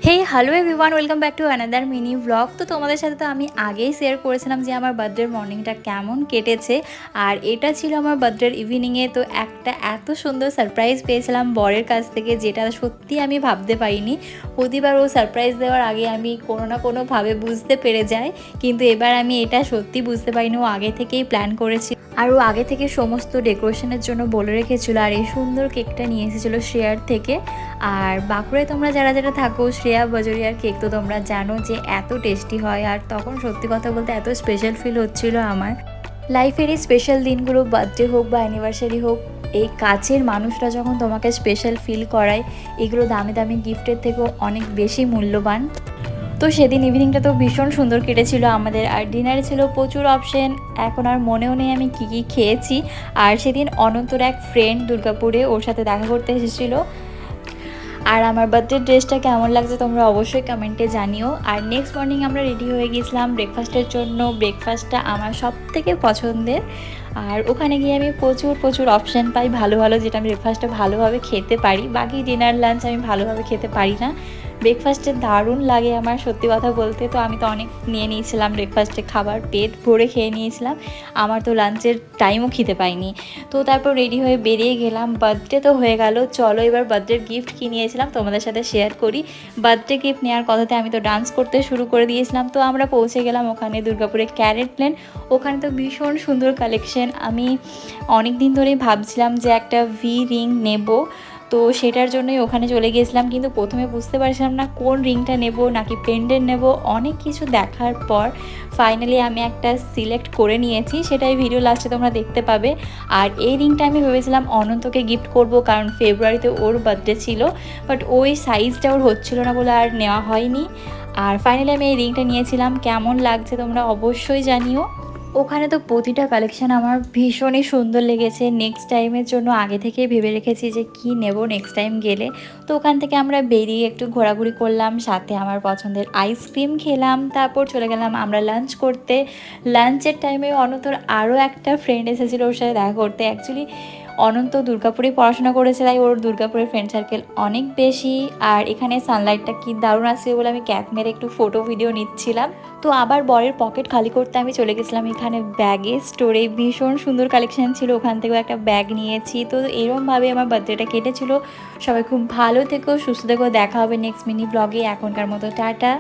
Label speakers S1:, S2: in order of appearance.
S1: Hello everyone, welcome back to another mini blog. তো তোমাদের সাথে তো আমি আগেই শেয়ার করেছিলাম যে আমার বার্থডের মর্নিংটা কেমন কেটেছে। আর এটা ছিল আমার বার্থডের ইভিনিংয়ে। তো একটা এত সুন্দর সারপ্রাইজ পেয়েছিলাম বরের কাছ থেকে, যেটা সত্যি আমি ভাবতে পারিনি। প্রতিবার ও সারপ্রাইজ দেওয়ার আগে আমি কোনো না কোনোভাবে বুঝতে পেরে যাই, কিন্তু এবার আমি এটা সত্যি বুঝতে পারিনি। ও আগে থেকেই প্ল্যান করেছি আর ও আগে থেকে সমস্ত ডেকোরেশনের জন্য বলে রেখেছিল। আর এই সুন্দর কেকটা নিয়ে এসেছিলো শ্রেয়ার থেকে। আর বাঁকুড়ায় তোমরা যারা যারা থাকো, শ্রেয়া বাজোরিয়ার কেক তো তোমরা জানো যে এত টেস্টি হয়। আর তখন সত্যি কথা বলতে এত স্পেশাল ফিল হচ্ছিল আমার লাইফের। এই স্পেশাল দিনগুলো, বার্থডে হোক বা অ্যানিভার্সারি হোক, এই কাছের মানুষরা যখন তোমাকে স্পেশাল ফিল করায়, এগুলো দামি দামি গিফটের থেকেও অনেক বেশি মূল্যবান। তো সেদিন ইভিনিংটা তো ভীষণ সুন্দর কেটেছিল আমাদের। আর ডিনারে ছিল প্রচুর অপশন, এখন আর মনেও নেই আমি কী কী খেয়েছি। আর সেদিন অনন্তর এক ফ্রেন্ড দুর্গাপুরে, ওর সাথে দেখা করতে এসেছিলো। আর আমার বার্থডে ড্রেসটা কেমন লাগছে তোমরা অবশ্যই কমেন্টে জানিও। আর নেক্সট মর্নিং আমরা রেডি হয়ে গেছিলাম ব্রেকফাস্টের জন্য। ব্রেকফাস্টটা আমার সব থেকে পছন্দের। আর ওখানে গিয়ে আমি প্রচুর অপশান পাই ভালো ভালো, যেটা আমি ব্রেকফাস্টটা ভালোভাবে খেতে পারি। বাকি ডিনার লাঞ্চ আমি ভালোভাবে খেতে পারি না। ব্রেকফাস্টে দারুণ লাগে আমার, সত্যি কথা বলতে। তো আমি তো অনেক নিয়ে নিয়েছিলাম ব্রেকফাস্টে খাবার, পেট ভরে খেয়ে নিয়েছিলাম। আমার তো লাঞ্চের টাইমও খেতে পাইনি। তো তারপর রেডি হয়ে বেরিয়ে গেলাম। বার্থডে তো হয়ে গেল, চলো এবার বার্থডের গিফট কী নিয়েছিলাম তোমাদের সাথে শেয়ার করি। বার্থডে গিফট নেওয়ার কথাতে আমি তো ডান্স করতে শুরু করে দিয়েছিলাম। তো আমরা পৌঁছে গেলাম ওখানে দুর্গাপুরে ক্যারেট লেন। ওখানে তো ভীষণ সুন্দর কালেকশন। আমি অনেক দিন ধরেই ভাবছিলাম যে একটা ভি রিং নেব, তো সেটার জন্যই ওখানে চলে গিয়েছিলাম। কিন্তু প্রথমে বুঝতে পারছিলাম না কোন রিংটা নেব নাকি পেন্ডেন্ট নেব। অনেক কিছু দেখার পর ফাইনালি আমি একটা সিলেক্ট করে নিয়েছি, সেটাই ভিডিও লাস্টে তোমরা দেখতে পাবে। আর এই রিংটা আমি ভেবেছিলাম অনন্তকে গিফট করব, কারণ ফেব্রুয়ারিতে ওর বার্থডে ছিল। বাট ওই সাইজটা ওর হচ্ছিল না বলে আর নেওয়া হয়নি। আর ফাইনালি আমি এই রিংটা নিয়েছিলাম। কেমন লাগছে তোমরা অবশ্যই জানিও। ওখানে তো প্রতিটা কালেকশান আমার ভীষণই সুন্দর লেগেছে। নেক্সট টাইমের জন্য আগে থেকেই ভেবে রেখেছি যে কি নেব নেক্সট টাইম গেলে। তো ওখান থেকে আমরা বেরিয়ে একটু ঘোরাঘুরি করলাম, সাথে আমার পছন্দের আইসক্রিম খেলাম। তারপর চলে গেলাম আমরা লাঞ্চ করতে। লাঞ্চের টাইমে অনন্তর আরও একটা ফ্রেন্ড এসেছিলো ওর সাথে দেখা করতে। অ্যাকচুয়ালি অনন্ত দুর্গাপুরে পড়াশোনা করেছে, তাই ওর দুর্গাপুরের ফ্রেন্ড সার্কেল অনেক বেশি। আর এখানে সানলাইটটা কি দারুণ আসছে বলে আমি ক্যাপ মেরে একটু ফটো ভিডিও নিচ্ছিলাম। তো আবার বরের পকেট খালি করতে আমি চলে গেছিলাম এখানে ব্যাগের স্টোরে। ভীষণ সুন্দর কালেকশান ছিল, ওখান থেকেও একটা ব্যাগ নিয়েছি। তো এরমভাবে আমার বার্থডেটা কেটেছিল। সবাই খুব ভালো থেকো, সুস্থ থেকো। দেখা হবে নেক্সট মিনি ব্লগে। এখনকার মতো টাটা।